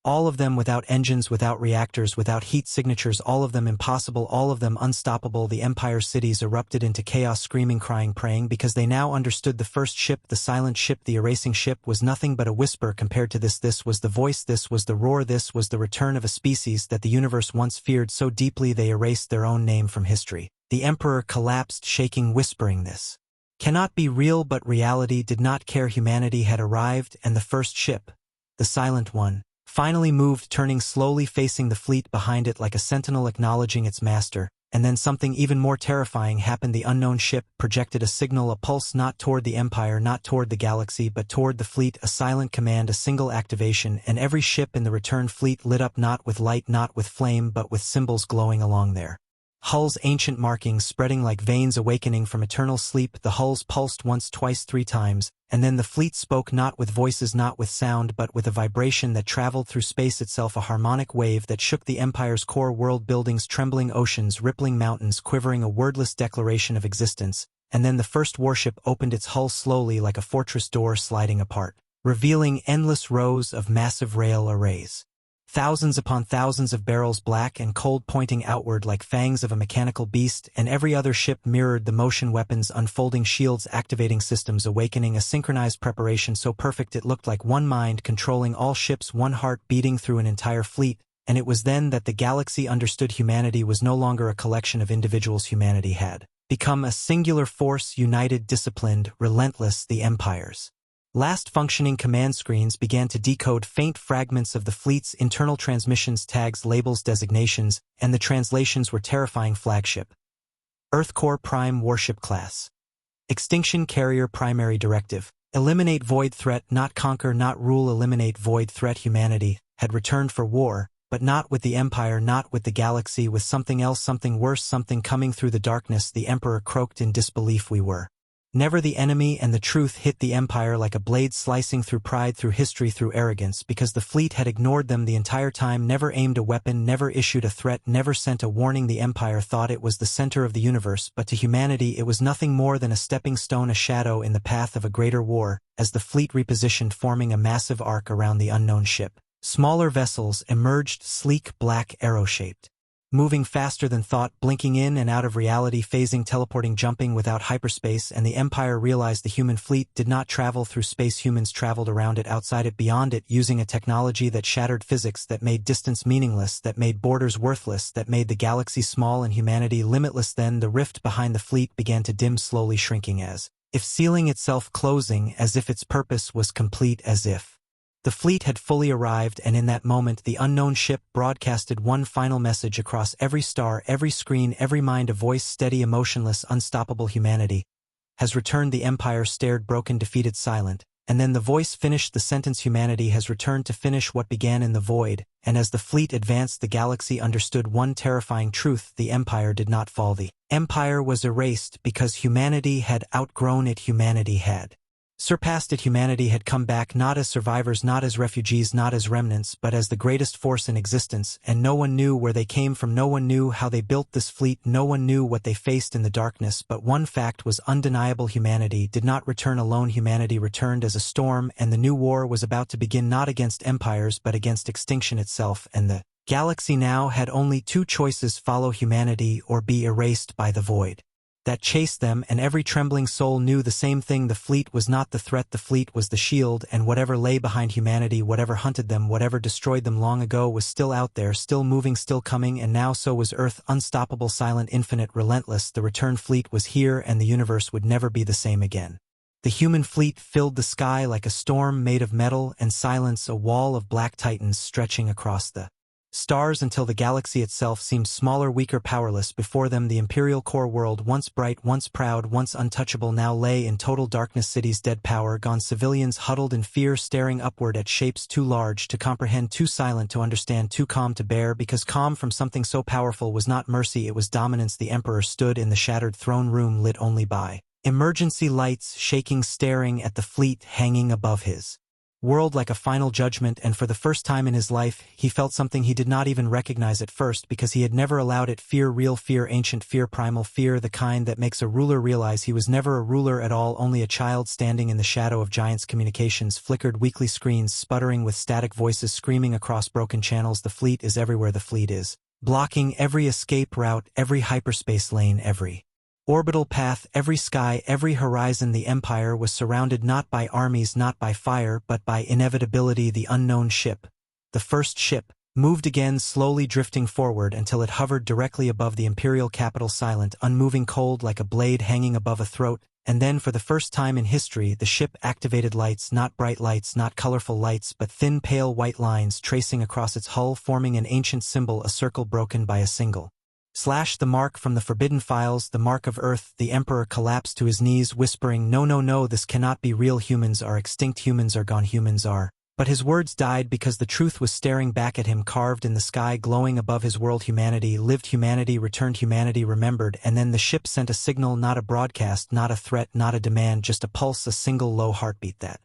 All of them without engines, without reactors, without heat signatures, all of them impossible, all of them unstoppable. The Empire's cities erupted into chaos, screaming, crying, praying, because they now understood the first ship, the silent ship, the erasing ship, was nothing but a whisper compared to this. This was the voice, this was the roar, this was the return of a species that the universe once feared so deeply they erased their own name from history. The Emperor collapsed, shaking, whispering, "This cannot be real," but reality did not care. Humanity had arrived, and the first ship, the silent one, finally moved, turning slowly, facing the fleet behind it like a sentinel acknowledging its master. And then something even more terrifying happened. The unknown ship projected a signal, a pulse, not toward the Empire, not toward the galaxy, but toward the fleet, a silent command, a single activation, and every ship in the return fleet lit up, not with light, not with flame, but with symbols glowing along their hulls, ancient markings spreading like veins awakening from eternal sleep. The hulls pulsed once, twice, three times, and then the fleet spoke, not with voices, not with sound, but with a vibration that traveled through space itself, a harmonic wave that shook the Empire's core, world buildings, trembling oceans, rippling mountains, quivering, a wordless declaration of existence. And then the first warship opened its hull slowly, like a fortress door sliding apart, revealing endless rows of massive rail arrays. Thousands upon thousands of barrels, black and cold, pointing outward like fangs of a mechanical beast, and every other ship mirrored the motion, weapons unfolding, shields activating, systems awakening, a synchronized preparation so perfect it looked like one mind controlling all ships, one heart beating through an entire fleet. And it was then that the galaxy understood humanity was no longer a collection of individuals. Humanity had become a singular force, united, disciplined, relentless. The Empire's last functioning command screens began to decode faint fragments of the fleet's internal transmissions, tags, labels, designations, and the translations were terrifying. Flagship, Earth Core Prime Warship Class, Extinction Carrier, Primary Directive, Eliminate Void Threat, not conquer, not rule, eliminate Void Threat. Humanity had returned for war, but not with the Empire, not with the galaxy, with something else, something worse, something coming through the darkness. The Emperor croaked in disbelief. We were never the enemy, and the truth hit the Empire like a blade, slicing through pride, through history, through arrogance, because the fleet had ignored them the entire time, never aimed a weapon, never issued a threat, never sent a warning. The Empire thought it was the center of the universe, but to humanity it was nothing more than a stepping stone, a shadow in the path of a greater war. As the fleet repositioned, forming a massive arc around the unknown ship, smaller vessels emerged, sleek, black, arrow-shaped, moving faster than thought, blinking in and out of reality, phasing, teleporting, jumping without hyperspace. And the Empire realized the human fleet did not travel through space. Humans traveled around it, outside it, beyond it, using a technology that shattered physics, that made distance meaningless, that made borders worthless, that made the galaxy small and humanity limitless. Then the rift behind the fleet began to dim, slowly shrinking, as if sealing itself, closing, as if its purpose was complete, as if the fleet had fully arrived. And in that moment the unknown ship broadcasted one final message across every star, every screen, every mind, a voice, steady, emotionless, unstoppable: humanity has returned. The Empire stared, broken, defeated, silent. And then the voice finished the sentence: humanity has returned to finish what began in the void. And as the fleet advanced, the galaxy understood one terrifying truth: the Empire did not fall. The Empire was erased because humanity had outgrown it. Humanity had surpassed it. Humanity had come back, not as survivors, not as refugees, not as remnants, but as the greatest force in existence. And no one knew where they came from, no one knew how they built this fleet, no one knew what they faced in the darkness. But one fact was undeniable: humanity did not return alone. Humanity returned as a storm, and the new war was about to begin, not against empires but against extinction itself. And the galaxy now had only two choices: follow humanity or be erased by the void that chased them. And every trembling soul knew the same thing: the fleet was not the threat, the fleet was the shield. And whatever lay behind humanity, whatever hunted them, whatever destroyed them long ago, was still out there, still moving, still coming. And now so was Earth, unstoppable, silent, infinite, relentless. The return fleet was here, and the universe would never be the same again. The human fleet filled the sky like a storm made of metal and silence, a wall of black titans stretching across the stars until the galaxy itself seemed smaller, weaker, powerless. Before them the imperial core world, once bright, once proud, once untouchable, now lay in total darkness. Cities dead, power gone, civilians huddled in fear, staring upward at shapes too large to comprehend, too silent to understand, too calm to bear, because calm from something so powerful was not mercy, it was dominance. The Emperor stood in the shattered throne room, lit only by emergency lights, shaking, staring at the fleet hanging above his world like a final judgment, and for the first time in his life, he felt something he did not even recognize at first because he had never allowed it. Fear, real fear, ancient fear, primal fear, the kind that makes a ruler realize he was never a ruler at all, only a child standing in the shadow of giants. Communications flickered, weakly screens sputtering with static voices screaming across broken channels. The fleet is everywhere, the fleet is blocking every escape route, every hyperspace lane, every orbital path, every sky, every horizon. The Empire was surrounded not by armies, not by fire, but by inevitability. The unknown ship, the first ship, moved again, slowly drifting forward until it hovered directly above the imperial capital, silent, unmoving, cold like a blade hanging above a throat. And then, for the first time in history, the ship activated lights, not bright lights, not colorful lights, but thin, pale white lines tracing across its hull, forming an ancient symbol, a circle broken by a single slash, the mark from the forbidden files, the mark of Earth. The Emperor collapsed to his knees, whispering, "No, no, no, this cannot be real. Humans are extinct, humans are gone, humans are..." But his words died because the truth was staring back at him, carved in the sky, glowing above his world. Humanity lived, humanity returned, humanity remembered. And then the ship sent a signal, not a broadcast, not a threat, not a demand, just a pulse, a single low heartbeat that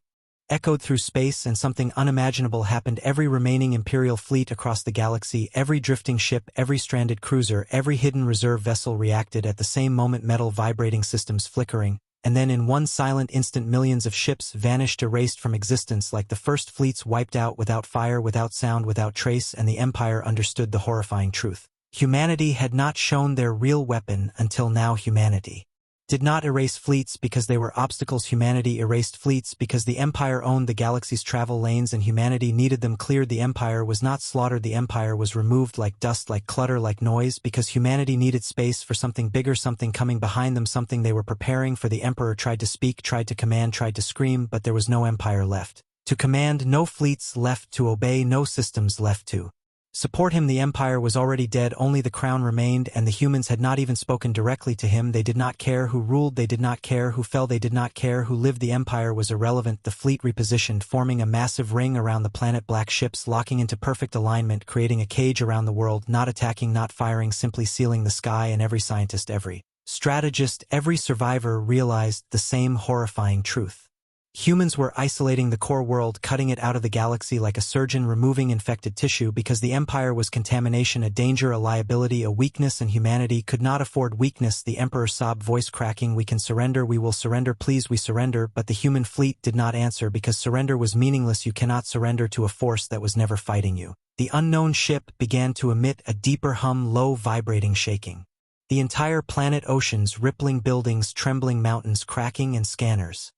echoed through space, and something unimaginable happened. Every remaining Imperial fleet across the galaxy, every drifting ship, every stranded cruiser, every hidden reserve vessel reacted at the same moment, metal vibrating, systems flickering, and then in one silent instant millions of ships vanished, erased from existence like the first fleets, wiped out, without fire, without sound, without trace. And the Empire understood the horrifying truth. Humanity had not shown their real weapon until now. Humanity did not erase fleets because they were obstacles. Humanity erased fleets because the Empire owned the galaxy's travel lanes and humanity needed them cleared. The Empire was not slaughtered, the Empire was removed, like dust, like clutter, like noise, because humanity needed space for something bigger, something coming behind them, something they were preparing for. The Emperor tried to speak, tried to command, tried to scream, but there was no Empire left to command, no fleets left to obey, no systems left to support him. The Empire was already dead, only the crown remained, and the humans had not even spoken directly to him. They did not care who ruled, they did not care who fell, they did not care who lived. The Empire was irrelevant. The fleet repositioned, forming a massive ring around the planet, black ships locking into perfect alignment, creating a cage around the world, not attacking, not firing, simply sealing the sky. And every scientist, every strategist, every survivor realized the same horrifying truth. Humans were isolating the core world, cutting it out of the galaxy like a surgeon removing infected tissue, because the Empire was contamination, a danger, a liability, a weakness, and humanity could not afford weakness. The Emperor sobbed, voice cracking, "We can surrender, we will surrender, please, we surrender." But the human fleet did not answer, because surrender was meaningless. You cannot surrender to a force that was never fighting you. The unknown ship began to emit a deeper hum, low, vibrating, shaking the entire planet, oceans, rippling buildings, trembling mountains, cracking, and scanners.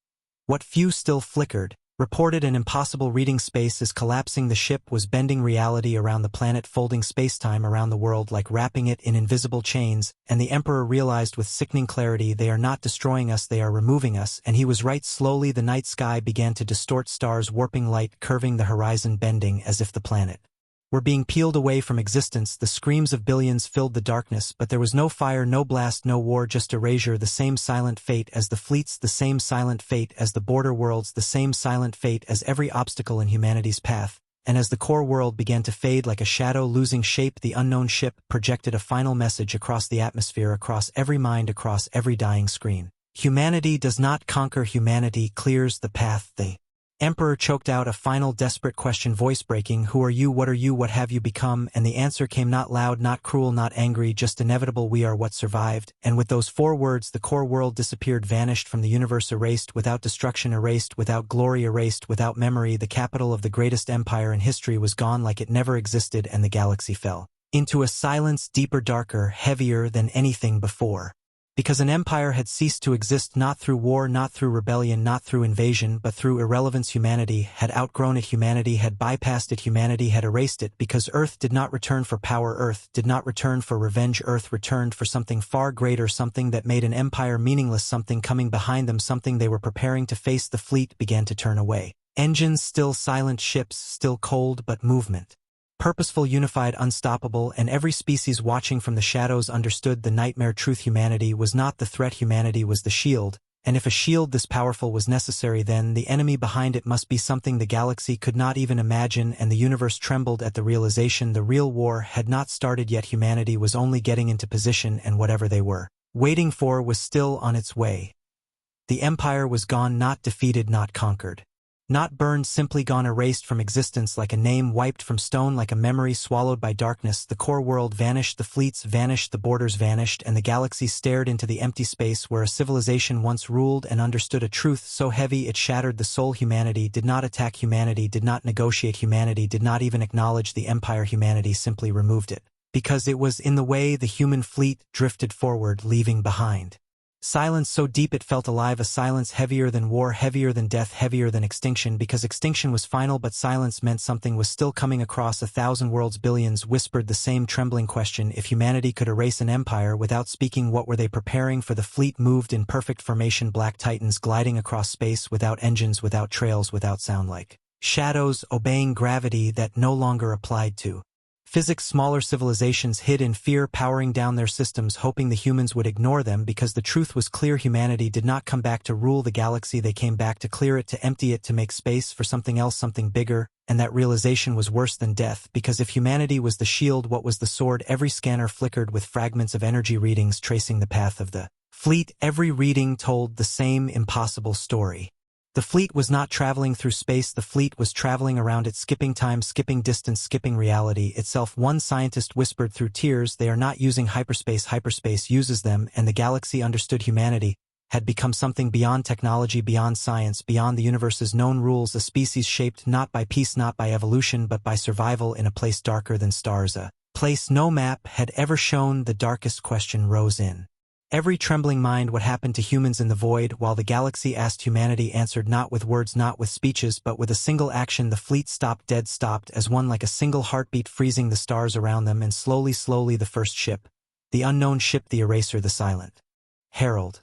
What few still flickered, reported an impossible reading. Space is collapsing. The ship was bending reality around the planet, folding spacetime around the world like wrapping it in invisible chains, and the Emperor realized with sickening clarity, they are not destroying us, they are removing us. And he was right. Slowly the night sky began to distort, stars warping, light curving, the horizon bending as if the planet were being peeled away from existence. The screams of billions filled the darkness, but there was no fire, no blast, no war, just erasure. The same silent fate as the fleets, the same silent fate as the border worlds, the same silent fate as every obstacle in humanity's path. And as the core world began to fade like a shadow, losing shape, the unknown ship projected a final message across the atmosphere, across every mind, across every dying screen. Humanity does not conquer, humanity clears the path. The Emperor choked out a final desperate question, voice breaking, "Who are you? What are you? What have you become?" And the answer came, not loud, not cruel, not angry, just inevitable: "We are what survived." And with those 4 words, the core world disappeared, vanished from the universe, erased, without destruction, erased, without glory, erased, without memory. The capital of the greatest empire in history was gone like it never existed, and the galaxy fell into a silence deeper, darker, heavier than anything before. Because an empire had ceased to exist, not through war, not through rebellion, not through invasion, but through irrelevance. Humanity had outgrown it, humanity had bypassed it, humanity had erased it, because Earth did not return for power, Earth did not return for revenge, Earth returned for something far greater, something that made an empire meaningless, something coming behind them, something they were preparing to face. The fleet began to turn away. Engines still, silent ships still, cold but movement. Purposeful, unified, unstoppable, and every species watching from the shadows understood the nightmare truth: humanity was not the threat, humanity was the shield, and if a shield this powerful was necessary, then the enemy behind it must be something the galaxy could not even imagine. And the universe trembled at the realization the real war had not started yet. Humanity was only getting into position, and whatever they were waiting for was still on its way. The empire was gone, not defeated, not conquered. Not burned, simply gone, erased from existence, like a name wiped from stone, like a memory swallowed by darkness. The core world vanished, the fleets vanished, the borders vanished, and the galaxy stared into the empty space where a civilization once ruled and understood a truth so heavy it shattered the soul. Humanity did not attack, humanity did not negotiate, humanity did not even acknowledge the empire. Humanity simply removed it. Because it was in the way, the human fleet drifted forward, leaving behind silence so deep it felt alive, a silence heavier than war, heavier than death, heavier than extinction, because extinction was final, but silence meant something was still coming. Across 1,000 worlds, billions whispered the same trembling question: if humanity could erase an empire without speaking, what were they preparing for? The fleet moved in perfect formation, black titans gliding across space, without engines, without trails, without sound, like shadows obeying gravity that no longer applied to physics. Smaller civilizations hid in fear, powering down their systems, hoping the humans would ignore them, because the truth was clear: humanity did not come back to rule the galaxy, they came back to clear it, to empty it, to make space for something else, something bigger. And that realization was worse than death, because if humanity was the shield, what was the sword? Every scanner flickered with fragments of energy readings tracing the path of the fleet. Every reading told the same impossible story. The fleet was not traveling through space, the fleet was traveling around it, skipping time, skipping distance, skipping reality itself. One scientist whispered through tears, they are not using hyperspace, hyperspace uses them. And the galaxy understood humanity had become something beyond technology, beyond science, beyond the universe's known rules, a species shaped not by peace, not by evolution, but by survival in a place darker than stars, a place no map had ever shown. The darkest question rose in every trembling mind: what happened to humans in the void? While the galaxy asked, humanity answered, not with words, not with speeches, but with a single action. The fleet stopped dead, stopped as one, like a single heartbeat, freezing the stars around them. And slowly, slowly, the first ship, the unknown ship, the eraser, the silent herald,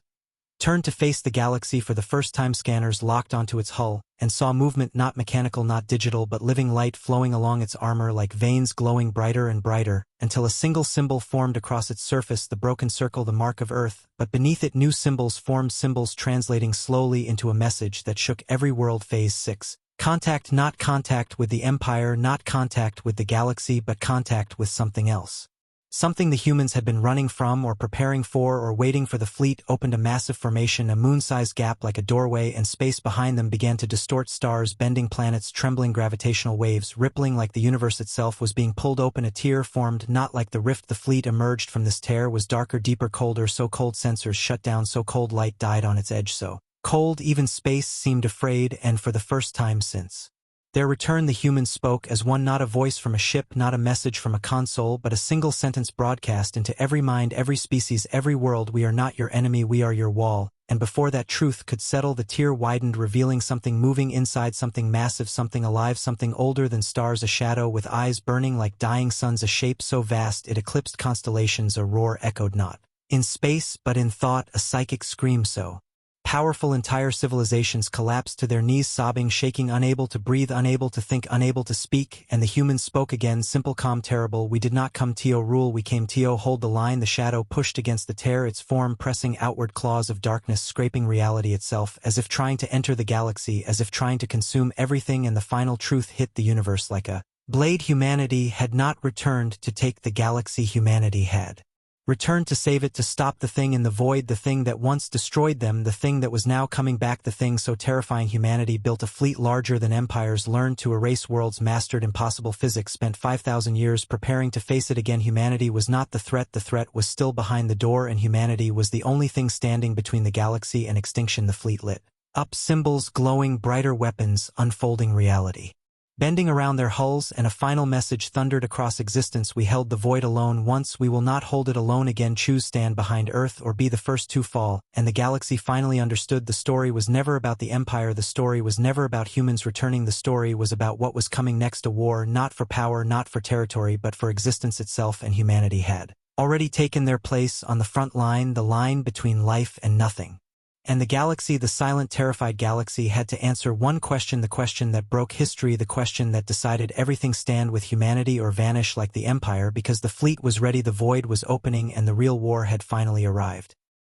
turned to face the galaxy for the first time. Scanners locked onto its hull, and saw movement, not mechanical, not digital, but living light flowing along its armor like veins, glowing brighter and brighter, until a single symbol formed across its surface, the broken circle, the mark of Earth. But beneath it new symbols formed, symbols translating slowly into a message that shook every world. Phase 6. Contact, not contact with the Empire, not contact with the galaxy, but contact with something else. Something the humans had been running from, or preparing for, or waiting for. The fleet opened a massive formation, a moon-sized gap like a doorway, and space behind them began to distort. Stars bending, planets trembling, gravitational waves rippling like the universe itself was being pulled open. A tear formed, not like the rift the fleet emerged from. This tear was darker, deeper, colder, so cold sensors shut down, so cold light died on its edge, so cold even space seemed afraid. And for the first time since their return, the humans spoke as one, not a voice from a ship, not a message from a console, but a single sentence broadcast into every mind, every species, every world: we are not your enemy, we are your wall. And before that truth could settle, the tear widened, revealing something moving inside, something massive, something alive, something older than stars, a shadow with eyes burning like dying suns, a shape so vast it eclipsed constellations, a roar echoed not in space but in thought, a psychic scream so powerful entire civilizations collapsed to their knees, sobbing, shaking, unable to breathe, unable to think, unable to speak. And the humans spoke again, simple, calm, terrible: we did not come to rule, we came to hold the line. The shadow pushed against the tear, its form pressing outward, claws of darkness scraping reality itself, as if trying to enter the galaxy, as if trying to consume everything. And the final truth hit the universe like a blade: humanity had not returned to take the galaxy, humanity had returned to save it, to stop the thing in the void, the thing that once destroyed them, the thing that was now coming back, the thing so terrifying. Humanity built a fleet larger than empires, learned to erase worlds, mastered impossible physics, spent 5,000 years preparing to face it again. Humanity was not the threat was still behind the door, and humanity was the only thing standing between the galaxy and extinction. The fleet lit up, symbols glowing, brighter weapons, unfolding reality bending around their hulls, and a final message thundered across existence: we held the void alone once, we will not hold it alone again. Choose, stand behind Earth or be the first to fall. And the galaxy finally understood. The story was never about the Empire, the story was never about humans returning, the story was about what was coming next: a war not for power, not for territory, but for existence itself. And humanity had already taken their place on the front line, the line between life and nothing. And the galaxy, the silent, terrified galaxy, had to answer one question, the question that broke history, the question that decided everything: stand with humanity or vanish like the Empire. Because the fleet was ready, the void was opening, and the real war had finally arrived.